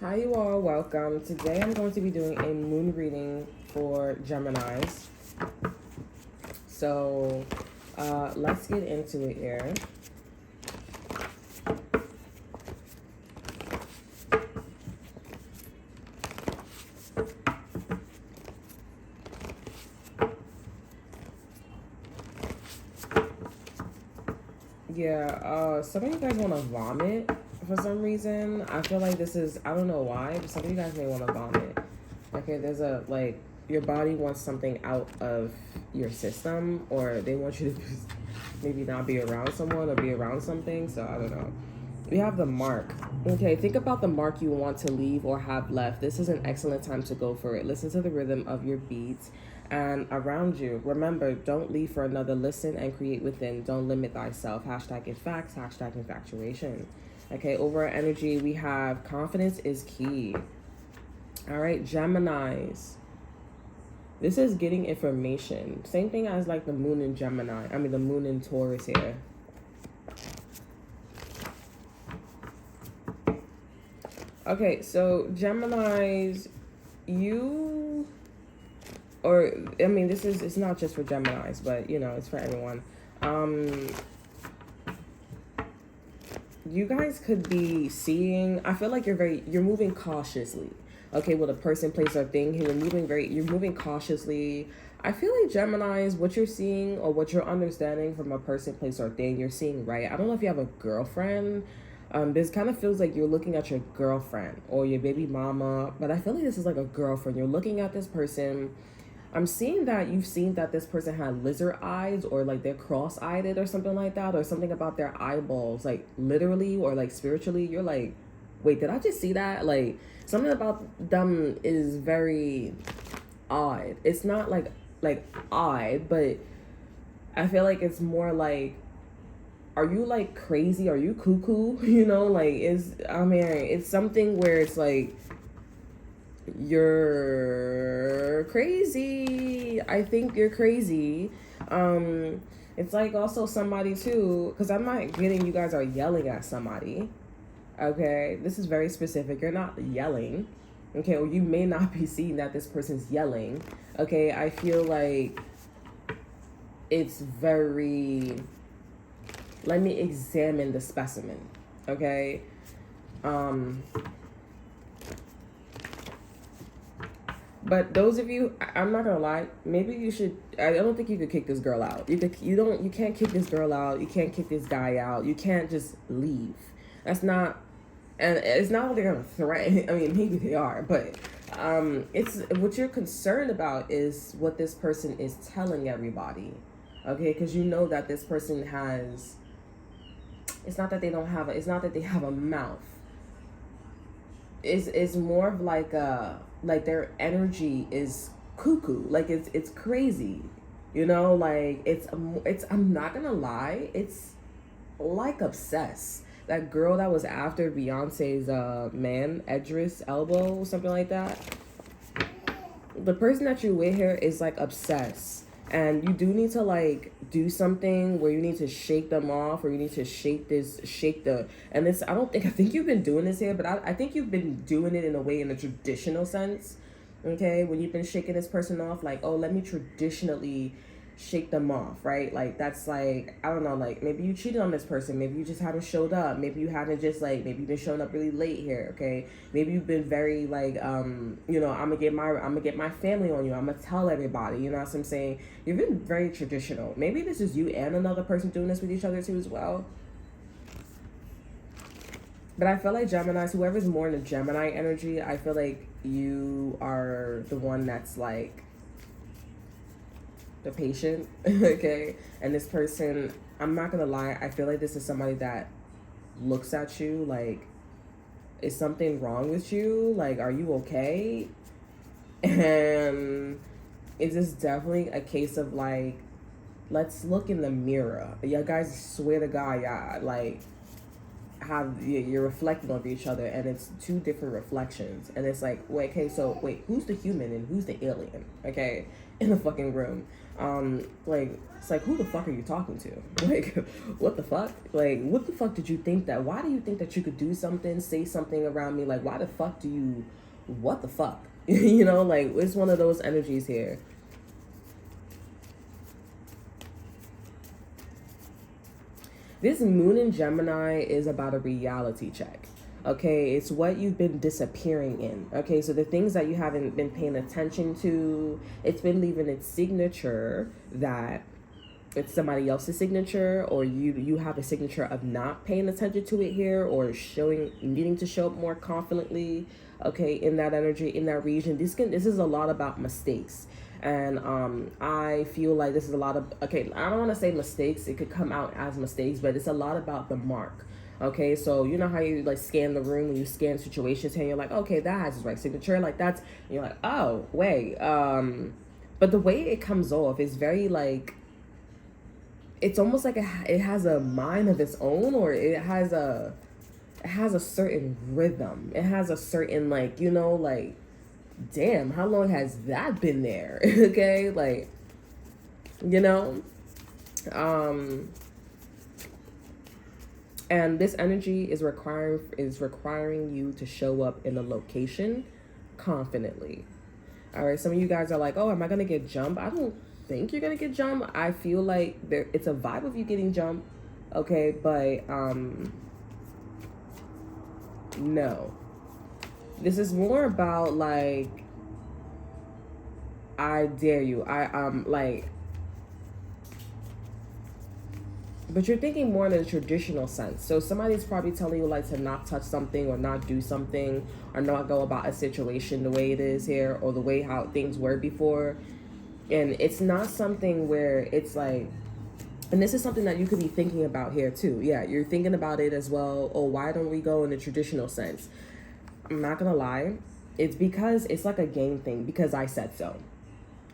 Hi, you all. Welcome. Today I'm going to be doing a moon reading for Geminis. So let's get into it here. Yeah, some of you guys want to vomit for some reason. I feel like this is, I don't know why, but some of you guys may want to vomit. Okay, there's your body wants something out of your system, or they want you to just maybe not be around someone or be around something. So I don't know. We have the mark. Okay, think about the mark you want to leave or have left. This is an excellent time to go for it. Listen to the rhythm of your beats and around you. Remember, don't leave for another. Listen and create within. Don't limit thyself. Hashtag in facts, hashtag infatuation. Okay, over our energy, we have confidence is key. All right, Geminis. This is getting information. Same thing as like the moon in Gemini. I mean, the moon in Taurus here. Okay, so Geminis, it's not just for Geminis, but it's for anyone. You guys could be seeing, I feel like you're moving cautiously. Okay, with a person, place, or thing, you're moving cautiously. I feel like Geminis, what you're seeing or what you're understanding from a person, place, or thing, you're seeing right. I don't know if you have a girlfriend. This kind of feels like you're looking at your girlfriend or your baby mama, but I feel like this is like a girlfriend. You're looking at this person. I'm seeing that you've seen that this person had lizard eyes, or like they're cross-eyed or something like that, or something about their eyeballs, like literally or like spiritually. You're like, wait, did I just see that? Like something about them is very odd. It's not like odd, but I feel like it's more like, are you like crazy? Are you cuckoo? It's something where it's like, you're crazy. I think you're crazy. It's like also somebody too, because I'm not getting you guys are yelling at somebody. Okay, this is very specific. You're not yelling. Okay, or you may not be seeing that this person's yelling. Okay, I feel like it's very, let me examine the specimen. Okay. But those of you, I'm not gonna lie, maybe you should, I don't think you could kick this girl out. You can't kick this girl out. You can't kick this guy out. You can't just leave. That's not, and it's not what they're gonna threaten. I mean, maybe they are, but it's what you're concerned about is what this person is telling everybody. Okay, because you know that this person has, it's not that they don't have it's not that they have a mouth. It's more of like their energy is cuckoo, like it's crazy, like it's I'm not gonna lie, it's like obsessed. That girl that was after Beyonce's man, Idris Elba, something like that. The person that you with here is like obsessed, and you do need to like do something where you need to shake them off, or you need to shake the, and this, I think you've been doing this here, but I think you've been doing it in a way, in a traditional sense. Okay, when you've been shaking this person off, like, oh, let me traditionally shake them off, right? Like, that's like, I don't know, like maybe you cheated on this person, maybe you just haven't showed up, maybe you haven't just like, maybe you've been showing up really late here. Okay, maybe you've been very like, I'm gonna get my family on you, I'm gonna tell everybody, you know what I'm saying? You've been very traditional. Maybe this is you and another person doing this with each other too as well. But I feel like Geminis, whoever's more in the Gemini energy, I feel like you are the one that's like the patient. Okay, and this person, I'm not gonna lie, I feel like this is somebody that looks at you like, is something wrong with you? Like, are you okay? And it's just definitely a case of like, let's look in the mirror. Yeah, guys, swear to God, yeah, like, have, you're reflecting on each other, and it's two different reflections, and it's like, wait, okay, so wait, who's the human and who's the alien? Okay, in the fucking room. Like, it's like, who the fuck are you talking to? Like, what the fuck? Like, what the fuck did you think that? Why do you think that you could do something, say something around me? Like, why the fuck do you? What the fuck? You know, like, it's one of those energies here. This moon in Gemini is about a reality check. Okay, it's what you've been disappearing in. Okay, so the things that you haven't been paying attention to, it's been leaving its signature that it's somebody else's signature, or you have a signature of not paying attention to it here, or needing to show up more confidently, okay, in that energy, in that region. This is a lot about mistakes. And I feel like this is a lot of, okay, I don't want to say mistakes, it could come out as mistakes, but it's a lot about the mark. Okay, so you know how you like scan the room when you scan situations and you're like, okay, that has his right signature, like that's, and you're like, oh wait, but the way it comes off is very like, it's almost like it has a mind of its own, or it has a certain rhythm, it has a certain, like, you know, like, damn, how long has that been there? Okay, like, you know, and this energy is requiring you to show up in a location confidently. All right, some of you guys are like, oh, am I gonna get jumped? I don't think you're gonna get jumped. I feel like it's a vibe of you getting jumped, okay, but no, this is more about like, I dare you, like, but you're thinking more in a traditional sense. So somebody's probably telling you like to not touch something, or not do something, or not go about a situation the way it is here, or the way how things were before. And it's not something where it's like, and this is something that you could be thinking about here too. Yeah, you're thinking about it as well. Oh, why don't we go in the traditional sense? I'm not gonna lie, it's because it's like a game thing, because I said so.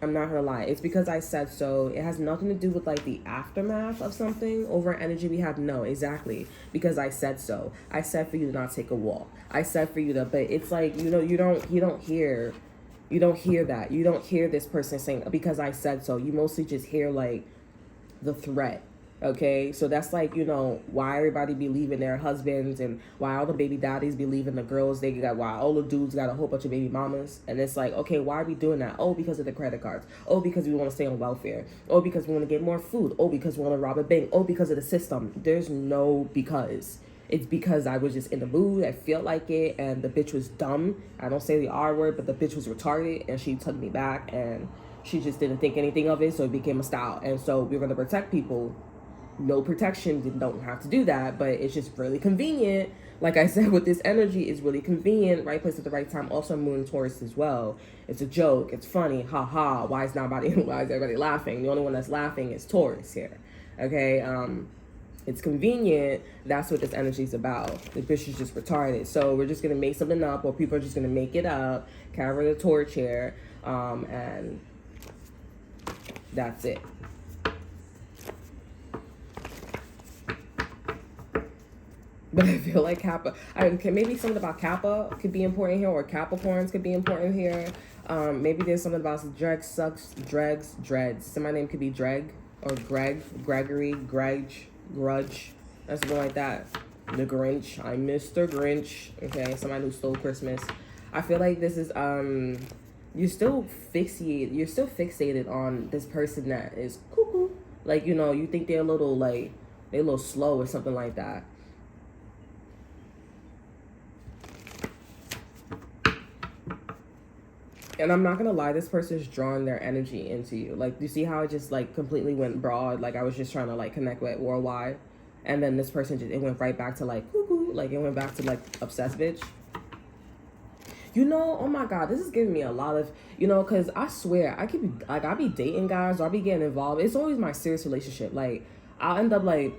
I'm not gonna lie, it's because I said so. It has nothing to do with like the aftermath of something over energy we have. No, exactly, because I said so. I said for you to not take a walk. I said for you to, but it's like, you know, you don't hear that. You don't hear this person saying because I said so. You mostly just hear like the threat. Okay, so that's like, you know, why everybody be leaving their husbands, and why all the baby daddies be leaving the girls. Why all the dudes got a whole bunch of baby mamas. And it's like, okay, why are we doing that? Oh, because of the credit cards. Oh, because we want to stay on welfare. Oh, because we want to get more food. Oh, because we want to rob a bank. Oh, because of the system. There's no because. It's because I was just in the mood. I felt like it, and the bitch was dumb. I don't say the R word, but the bitch was retarded, and she took me back, and she just didn't think anything of it, so it became a style. And so we're going to protect people. No protection, don't have to do that, but it's just really convenient. Like I said, with this energy, it's really convenient, right place at the right time. Also moon Taurus as well. It's a joke, it's funny, haha. Why is everybody laughing? The only one that's laughing is Taurus here. Okay, it's convenient. That's what this energy is about. The bitch is just retarded, so we're just gonna make something up, or people are just gonna make it up, carry the torch here, and that's it. But I feel like maybe something about Kappa could be important here, or Capricorns could be important here. Maybe there's something about dregs. So my name could be Dreg, or Gregory, Grudge, or something like that. The Grinch. I'm Mr. Grinch. Okay, somebody who stole Christmas. I feel like this is you're still fixated on this person that is cuckoo. Like, you know, you think they're a little slow or something like that. And I'm not gonna lie, this person's drawing their energy into you. Like, you see how it just like completely went broad? Like, I was just trying to like connect with worldwide, and then this person it went right back to like cuckoo. Like, it went back to like obsessed bitch. You know, oh my God, this is giving me a lot of, you know, because I swear I be dating guys, or I be getting involved. It's always my serious relationship. Like, I'll end up like,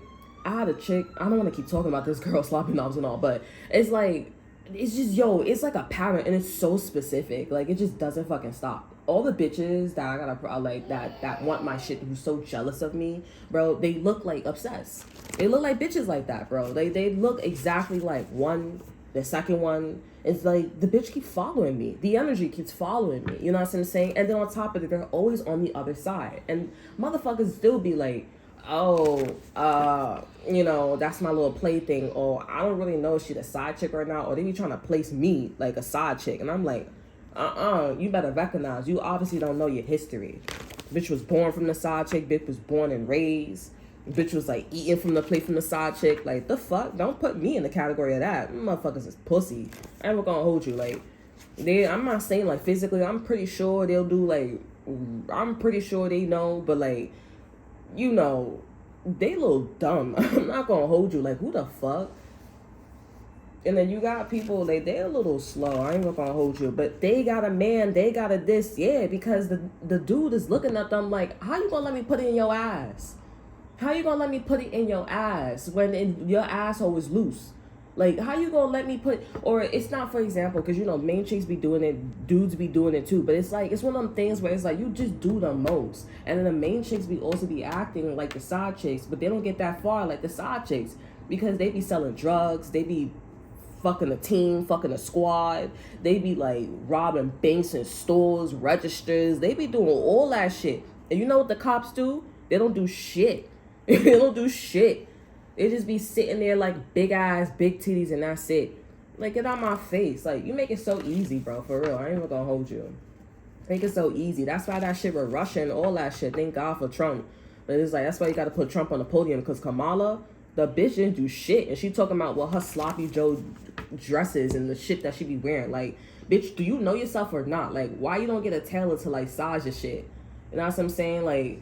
I had a chick. I don't want to keep talking about this girl slopping knobs and all, but it's like, it's just, it's like a pattern, and it's so specific. Like, it just doesn't fucking stop. all the bitches that I gotta like that want my shit, who's so jealous of me, bro, they look like obsessed. They look like bitches like that, bro. They look exactly like one. The second one is like the bitch keeps following me. The energy keeps following me. You know what I'm saying? And then on top of it, they're always on the other side. And motherfuckers still be like, oh, you know, that's my little plaything. Or I don't really know if she's a side chick or not. Or they be trying to place me like a side chick. And I'm like, you better recognize. You obviously don't know your history. Bitch was born from the side chick. Bitch was born and raised. Bitch was like eating from the plate from the side chick. Like, the fuck? Don't put me in the category of that. Motherfuckers is pussy. I ain't gonna hold you. Like, I'm not saying like physically. I'm pretty sure they'll do like, I'm pretty sure they know. But like, you know, they a little dumb. I'm not gonna hold you. Like, who the fuck? And then you got people, like, they're a little slow. I ain't gonna hold you. But they got a man, they got a this. Yeah, because the dude is looking at them like, how you gonna let me put it in your ass? How you gonna let me put it in your ass when your asshole is loose? Like, how you gonna let me put, or it's not, for example, because, you know, main chicks be doing it, dudes be doing it too, but it's like, it's one of them things where it's like, you just do the most. And then the main chicks be also be acting like the side chicks, but they don't get that far like the side chicks, because they be selling drugs, they be fucking a team, fucking a squad, they be like robbing banks and stores, registers, they be doing all that shit. And you know what the cops do? They don't do shit. They don't do shit. They just be sitting there like big eyes, big titties, and that's it. Like, get out my face. Like, you make it so easy, bro. For real. I ain't even gonna hold you. Make it so easy. That's why that shit with Russia and all that shit. Thank God for Trump. But it's like, that's why you gotta put Trump on the podium. Because Kamala, the bitch didn't do shit. And she talking about what her sloppy Joe dresses and the shit that she be wearing. Like, bitch, do you know yourself or not? Like, why you don't get a tailor to like size your shit? You know what I'm saying? Like,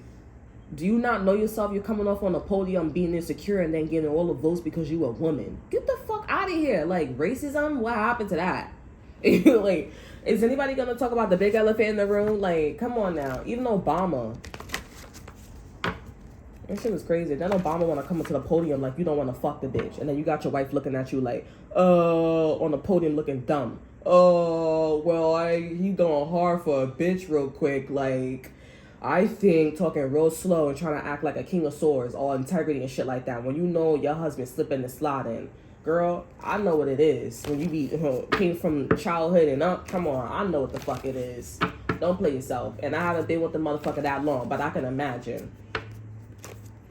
do you not know yourself? You're coming off on a podium being insecure and then getting all the votes because you a woman. Get the fuck out of here. Like, racism? What happened to that? Like, is anybody going to talk about the big elephant in the room? Like, come on now. Even Obama. That shit was crazy. Then Obama want to come into the podium like you don't want to fuck the bitch. And then you got your wife looking at you like, on the podium looking dumb. Oh, well, he going hard for a bitch real quick. Like, I think talking real slow and trying to act like a king of swords, all integrity and shit like that. When you know your husband slipping and sliding, girl, I know what it is. When you be came from childhood and up, come on, I know what the fuck it is. Don't play yourself. And I haven't been with the motherfucker that long, but I can imagine.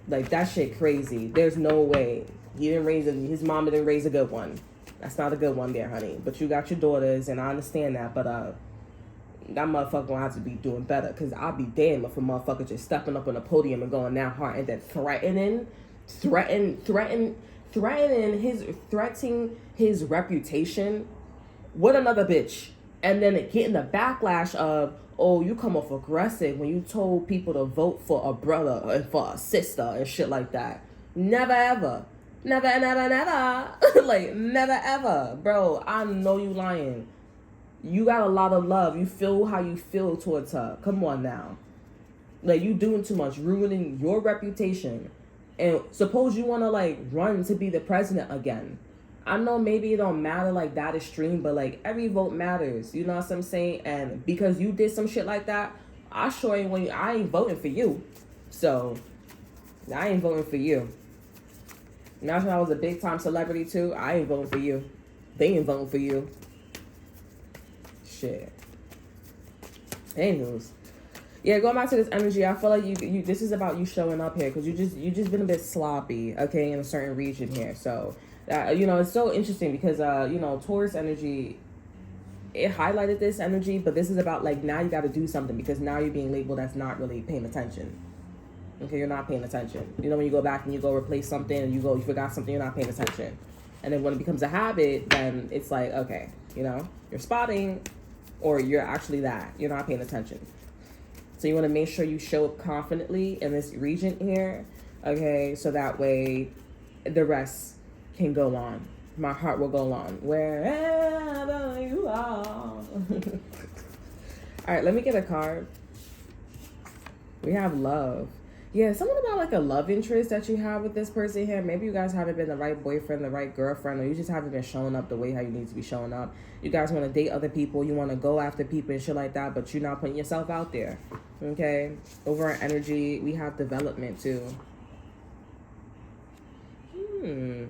Like, that shit crazy. There's no way. His mama didn't raise a good one. That's not a good one there, honey. But you got your daughters, and I understand that, but that motherfucker gonna have to be doing better, because I'll be damned if a motherfucker just stepping up on the podium and going that hard and then threatening his reputation with another bitch, and then getting the backlash of, oh, you come off aggressive when you told people to vote for a brother and for a sister and shit like that. Never ever. Never. Like, never ever. Bro, I know you lying. You got a lot of love. You feel how you feel towards her. Come on now. Like, you doing too much, ruining your reputation. And suppose you want to, like, run to be the president again. I know maybe it don't matter like that extreme, but like every vote matters. You know what I'm saying? And because you did some shit like that, I ain't voting for you. So I ain't voting for you. Now that I was a big time celebrity too, I ain't voting for you. They ain't voting for you. Shit. Anyways. Yeah, going back to this energy, I feel like you this is about you showing up here, because you just been a bit sloppy, okay, in a certain region here. So you know, it's so interesting because you know, Taurus energy, it highlighted this energy, but this is about like, now you got to do something, because now you're being labeled as not really paying attention. Okay, you're not paying attention. You know, when you go back and you go replace something and you forgot something, you're not paying attention. And then when it becomes a habit, then it's like, okay, you know, you're spotting, or you're actually that. You're not paying attention. So you want to make sure you show up confidently in this region here, okay, so that way the rest can go on. My heart will go on wherever you are. All right, let me get a card. We have love. Yeah, something about like a love interest that you have with this person here. Maybe you guys haven't been the right boyfriend, the right girlfriend, or you just haven't been showing up the way how you need to be showing up. You guys want to date other people, you want to go after people and shit like that, but you're not putting yourself out there. Okay? Over our energy, we have development too.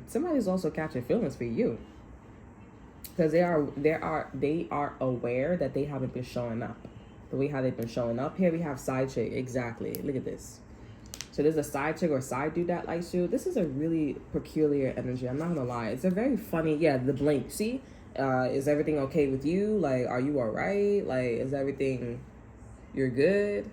Somebody's also catching feelings for you. Because they are aware that they haven't been showing up. The way how they've been showing up. Here we have side chick. Exactly. Look at this. So there's a side chick or side dude that likes you. This is a really peculiar energy. I'm not gonna lie. It's a very funny, yeah, the blink. See? Is everything okay with you? Like, are you alright? Like, is everything, you're good?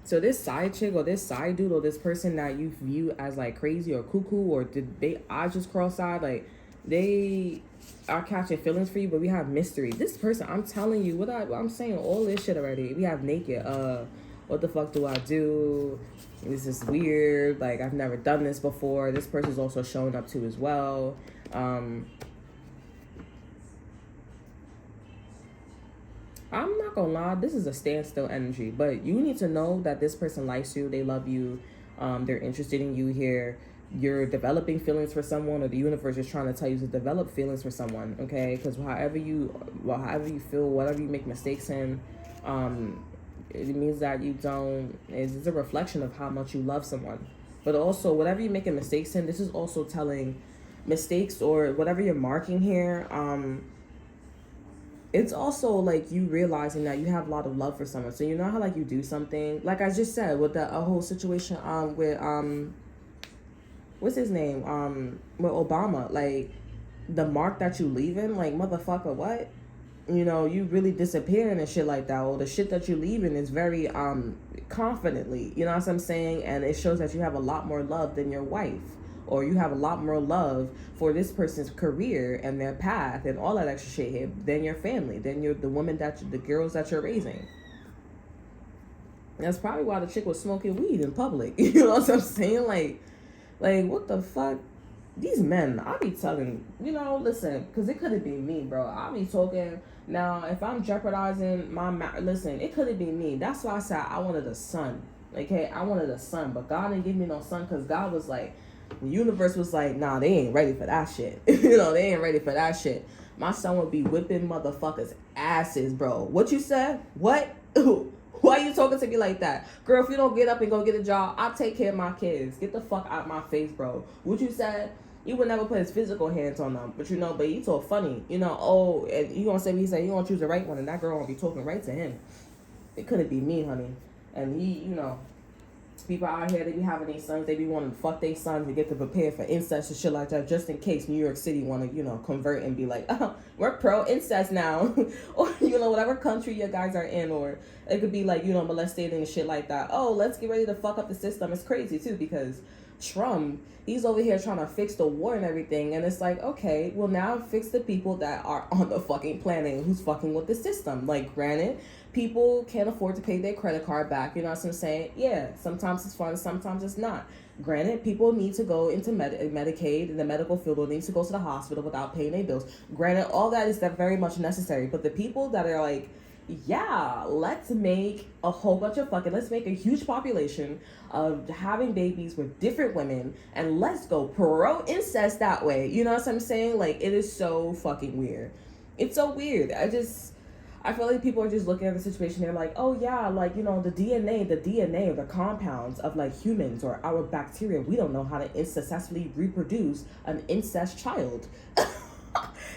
So this side chick or this side dude or this person that you view as like crazy or cuckoo, or did they eyes just cross-eyed, like they are catching feelings for you, but we have mystery. This person, I'm telling you, I'm saying all this shit already. We have naked. What the fuck do I do? This is weird. Like, I've never done this before. This person's also showing up too as well. I'm not gonna lie, this is a standstill energy, but you need to know that this person likes you, they love you, they're interested in you here. You're developing feelings for someone, or the universe is trying to tell you to develop feelings for someone, okay? Because however you feel, whatever you make mistakes in, it means that you don't, it's a reflection of how much you love someone. But also, whatever you're making mistakes in, this is also telling mistakes or whatever you're marking here, it's also like you realizing that you have a lot of love for someone. So you know how like you do something, like I just said with the whole situation with what's his name, with Obama, like the mark that you leaving, like motherfucker, what, you know, you really disappearing and shit like that, or the shit that you leaving is very confidently, you know what I'm saying, and it shows that you have a lot more love than your wife, or you have a lot more love for this person's career and their path and all that extra shit here than your family, than the woman the girls that you're raising. That's probably why the chick was smoking weed in public. You know what I'm saying? Like what the fuck? These men, I be telling, you know, listen, because it couldn't be me, bro. I be talking. Now, if I'm jeopardizing listen, it couldn't be me. That's why I said I wanted a son. Okay, I wanted a son, but God didn't give me no son, because God was like, the universe was like, nah, they ain't ready for that shit. You know, they ain't ready for that shit. My son would be whipping motherfuckers' asses, bro. What you said? What? Why are you talking to me like that? Girl, if you don't get up and go get a job, I'll take care of my kids. Get the fuck out my face, bro. What you said? You would never put his physical hands on them. But you know, but you talk funny. You know, oh, and you gonna say, he said, you gonna choose the right one, and that girl gonna be talking right to him. It couldn't be me, honey. And he, you know, people out here, they be having these sons, they be wanting to fuck their sons to get them prepared for incest and shit like that, just in case New York City want to, you know, convert and be like, oh, we're pro-incest now. Or, you know, whatever country you guys are in, or it could be like, you know, molesting and shit like that. Oh, let's get ready to fuck up the system. It's crazy too, because Trump, he's over here trying to fix the war and everything, and it's like, okay, well, now fix the people that are on the fucking planet who's fucking with the system. Like, granted, people can't afford to pay their credit card back, you know what I'm saying? Yeah, sometimes it's fun, sometimes it's not. Granted, people need to go into Medicaid in the medical field, or need to go to the hospital without paying their bills. Granted, all that is very much necessary, but the people that are like, yeah, let's make a whole bunch of let's make a huge population of having babies with different women, and let's go pro-incest that way. You know what I'm saying? Like, it is so fucking weird. It's so weird. I feel like people are just looking at the situation. They're like, oh yeah, like, you know, the DNA or the compounds of like humans or our bacteria, we don't know how to successfully reproduce an incest child.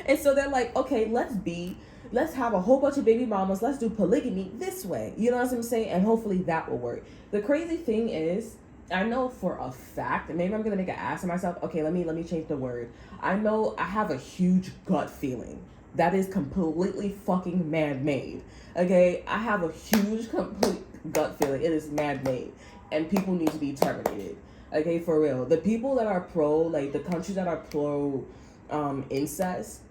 And so they're like, okay, let's have a whole bunch of baby mamas. Let's do polygamy this way. You know what I'm saying? And hopefully that will work. The crazy thing is, I know for a fact, and maybe I'm going to make an ass of myself. Okay, let me change the word. I know I have a huge gut feeling that is completely fucking man-made. Okay? I have a huge, complete gut feeling. It is man-made. And people need to be terminated. Okay, for real. The people that are like the countries that are pro incest,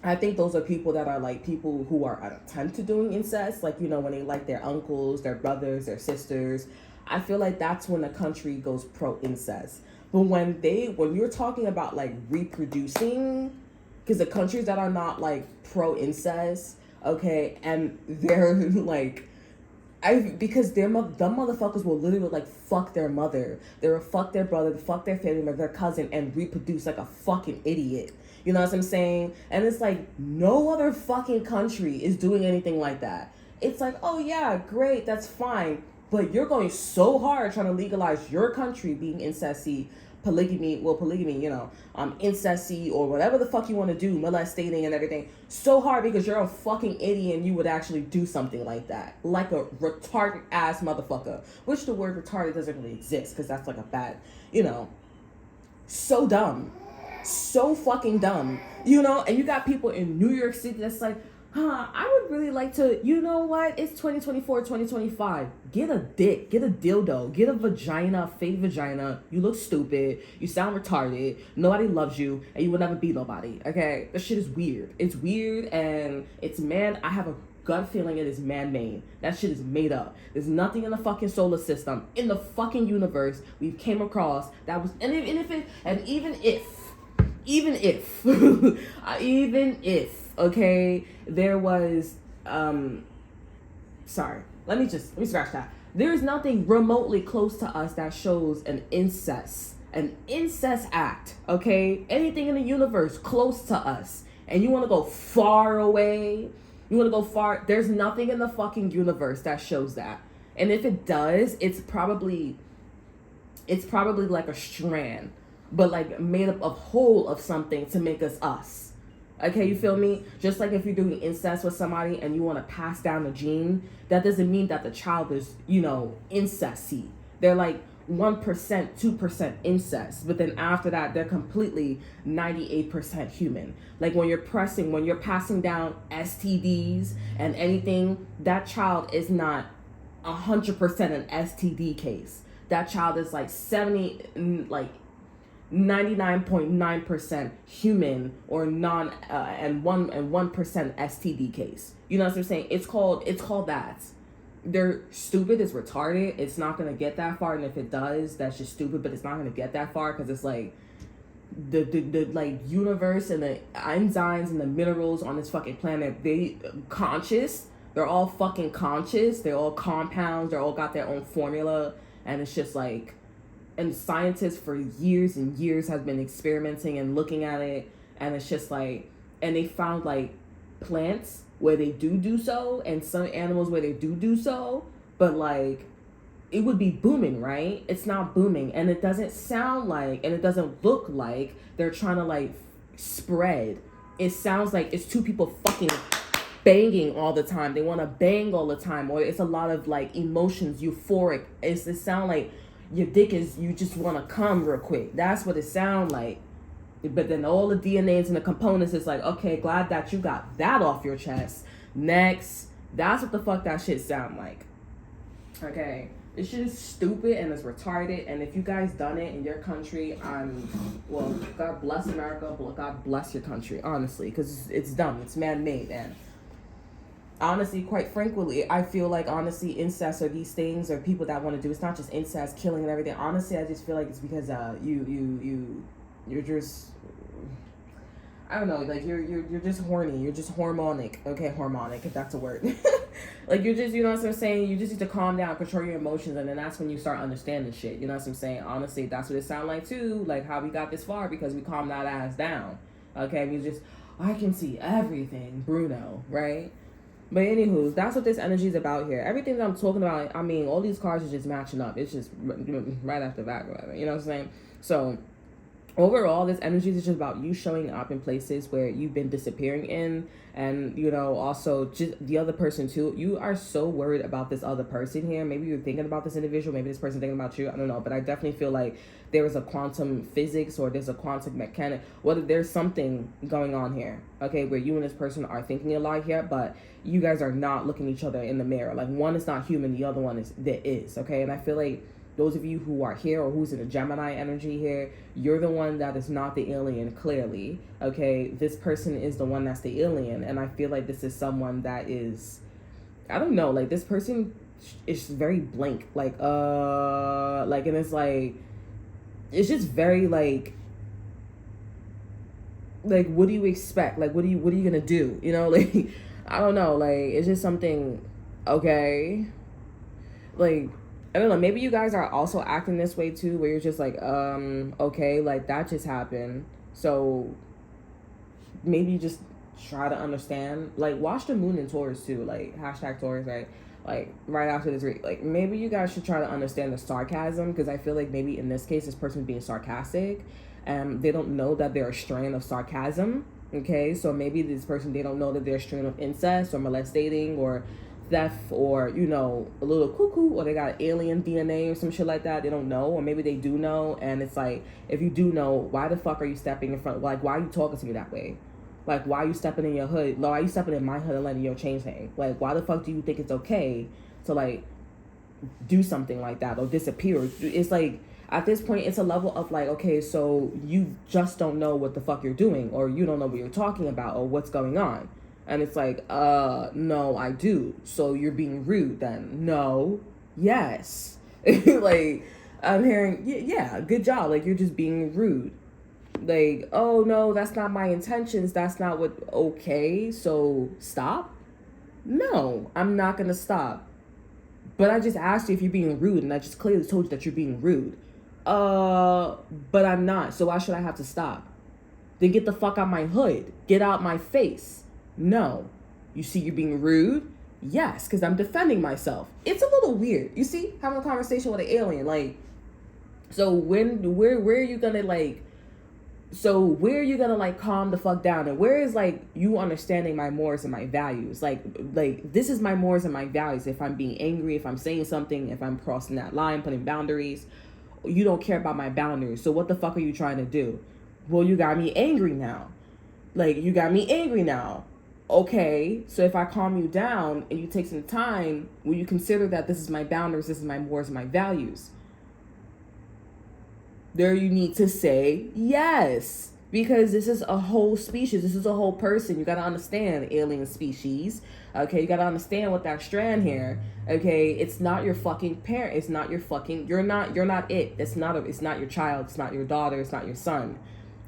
I think those are people that are like people who are at attempt to doing incest. Like, you know, when they like their uncles, their brothers, their sisters. I feel like that's when a country goes pro-incest. But when you're talking about like reproducing, because the countries that are not like pro-incest, okay, and they're like, Because them motherfuckers will literally like fuck their mother. They will fuck their brother, fuck their family member, their cousin, and reproduce like a fucking idiot. You know what I'm saying? And it's like no other fucking country is doing anything like that. It's like, oh yeah, great, that's fine. But you're going so hard trying to legalize your country being incesty, polygamy, incesty or whatever the fuck you want to do, molestating and everything, so hard because you're a fucking idiot and you would actually do something like that. Like a retarded ass motherfucker. Which the word retarded doesn't really exist because that's like a bad, so dumb. So fucking dumb. And you got people in New York City that's like, I would really like to, you know what? It's 2024, 2025. Get a dick, get a dildo, get a vagina, fake vagina. You look stupid. You sound retarded. Nobody loves you, and you will never be nobody. Okay? That shit is weird. It's weird, and it's I have a gut feeling it is man-made. That shit is made up. There's nothing in the fucking solar system, in the fucking universe we've came across that was, even if, okay, there was, sorry, let me scratch that. There is nothing remotely close to us that shows an incest act, okay? Anything in the universe close to us, and you want to go far away, there's nothing in the fucking universe that shows that. And if it does, it's probably like a strand, but like made up of whole of something to make us. Okay, you feel me? Just like if you're doing incest with somebody and you want to pass down a gene, that doesn't mean that the child is, incesty. They're like 1%, 2% incest, but then after that, they're completely 98% human. Like when you're passing down STDs and anything, that child is not 100% an STD case. That child is like 99.9% human or non and 1% STD case. You know what I'm saying? It's called that. They're stupid, it's retarded, it's not gonna get that far, and if it does, that's just stupid, but it's not gonna get that far because it's like the like universe and the enzymes and the minerals on this fucking planet, they're all fucking conscious, they're all compounds, they're all got their own formula, and it's just like, and scientists for years and years have been experimenting and looking at it, and it's just like, and they found like plants where they do so, and some animals where they do so, but like it would be booming, right? It's not booming, and it doesn't sound like, and it doesn't look like they're trying to like spread. It sounds like it's two people fucking banging all the time. They want to bang all the time, or it's a lot of like emotions, euphoric. It sound like your dick is, you just want to come real quick. That's what it sound like. But then all the DNAs and the components is like, okay, glad that you got that off your chest. Next. That's what the fuck that shit sound like. Okay. This shit is stupid and it's retarded. And if you guys done it in your country, well, God bless America, but God bless your country, honestly. Because it's dumb. It's man-made. And honestly, quite frankly, I feel like, honestly, incest or these things or people that want to do, it's not just incest, killing and everything. Honestly, I just feel like it's because you're just, I don't know, like you're just horny, you're just hormonic. Okay, hormonic, if that's a word. Like you're just, you know what I'm saying, you just need to calm down, control your emotions, and then that's when you start understanding shit. You know what I'm saying? Honestly, that's what it sound like too, like how we got this far because we calmed that ass down. Okay, we just, I can see everything, Bruno, right? But anywho, that's what this energy is about here. Everything that I'm talking about, I mean, all these cards are just matching up. It's just right after that, whatever. You know what I'm saying? So overall, this energy is just about you showing up in places where you've been disappearing in, and also just the other person too. You are so worried about this other person here. Maybe you're thinking about this individual, maybe this person thinking about you, I don't know, but I definitely feel like there is a quantum physics or there's a quantum mechanic, whether there's something going on here, okay, where you and this person are thinking a lot here, but you guys are not looking each other in the mirror. Like one is not human, the other one is, okay? And I feel like those of you who are here or who's in the Gemini energy here, you're the one that is not the alien, clearly. Okay, this person is the one that's the alien. And I feel like this is someone that is, I don't know, like this person is very blank. And it's like, it's just very like what do you expect? Like, what are you gonna do? Like, I don't know, like, it's just something, okay. like, I don't know, maybe you guys are also acting this way too, where you're just like, okay, like that just happened. So maybe you just try to understand. Like, watch the moon in Taurus too, like hashtag Taurus, right? Like right after this read, like maybe you guys should try to understand the sarcasm, because I feel like maybe in this case this person's being sarcastic and they don't know that they're a strain of sarcasm. Okay, so maybe this person, they don't know that they're a strain of incest or molestating or theft, or you know, a little cuckoo, or they got alien DNA or some shit like that. They don't know, or maybe they do know, and it's like, if you do know, why the fuck are you stepping in front, like why are you talking to me that way? Like, why are you stepping in your hood? Why are you stepping in my hood and letting your chains hang? Like, why the fuck do you think it's okay to like do something like that or disappear? It's like, at this point it's a level of like, okay, so you just don't know what the fuck you're doing, or you don't know what you're talking about or what's going on. And it's like, no, I do. So you're being rude then? No. Yes. Like, I'm hearing, yeah, good job. Like, you're just being rude. Like, oh no, that's not my intentions. That's not what, okay, so stop? No, I'm not gonna stop. But I just asked you if you're being rude, and I just clearly told you that you're being rude. But I'm not, so why should I have to stop? Then get the fuck out my hood. Get out my face. No. You see you're being rude? Yes, because I'm defending myself. It's a little weird. You see, having a conversation with an alien, like, so where are you gonna like, so where are you gonna like calm the fuck down, and where is like you understanding my mores and my values? Like this is my mores and my values. If I'm being angry, if I'm saying something, if I'm crossing that line, putting boundaries, you don't care about my boundaries. So what the fuck are you trying to do? Well, you got me angry now. Like, you got me angry now. Okay, so if I calm you down and you take some time, will you consider that this is my boundaries, this is my mores, my values? There you need to say yes, because this is a whole species. This is a whole person. You got to understand, alien species. Okay, you got to understand what that strand here. Okay, it's not your fucking parent. It's not your fucking, you're not it. It's not your child. It's not your daughter. It's not your son.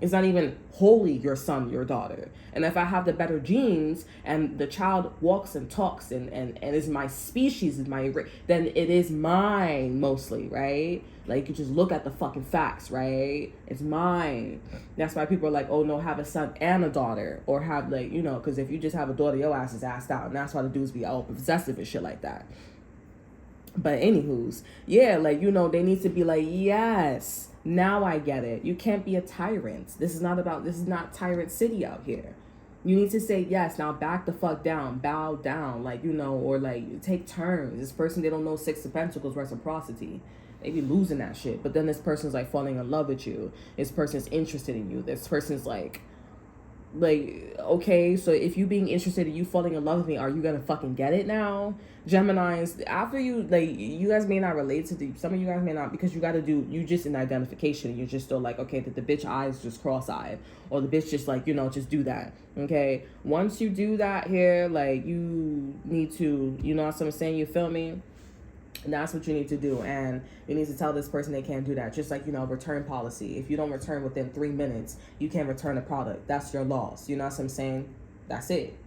It's not even wholly your son, your daughter. And if I have the better genes and the child walks and talks and is my species, is my, then it is mine mostly, right? Like, you just look at the fucking facts, right? It's mine. That's why people are like, oh no, have a son and a daughter. Or have, like, you know, because if you just have a daughter, your ass is assed out. And that's why the dudes be all possessive and shit like that. But anywho's, yeah, like, you know, they need to be like, yes, now I get it. You can't be a tyrant. This is not Tyrant City out here. You need to say, yes, now back the fuck down, bow down, like, you know, or like take turns. This person, they don't know Six of Pentacles reciprocity. They be losing that shit. But then this person's like falling in love with you. This person's interested in you. This person's like, okay, so if you being interested in you falling in love with me, are you gonna fucking get it now? Geminis, after you, like, you guys may not relate to some of you guys may not, because you just in identification, you're just still like, okay, that the bitch eyes just cross-eyed, or the bitch just like, you know, just do that. Okay, once you do that here, like, you need to, you know what I'm saying, you feel me? And that's what you need to do. And you need to tell this person they can't do that. Just like, you know, return policy. If you don't return within 3 minutes, you can't return a product. That's your loss. You know what I'm saying? That's it.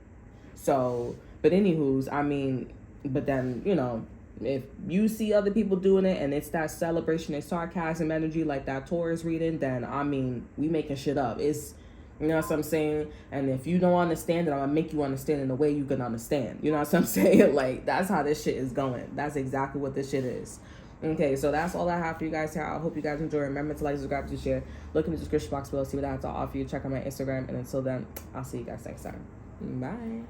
So, but anywho's, I mean, but then, you know, if you see other people doing it and it's that celebration and sarcasm energy like that Taurus reading, then, I mean, we making shit up. It's, you know what I'm saying? And if you don't understand it, I'm gonna make you understand in a way you can understand. You know what I'm saying? Like, that's how this shit is going. That's exactly what this shit is. Okay, so that's all I have for you guys here. I hope you guys enjoy. Remember to like, subscribe, to share. Look in the description box below, see what I have to offer you. Check out my Instagram. And until then, I'll see you guys next time. Bye.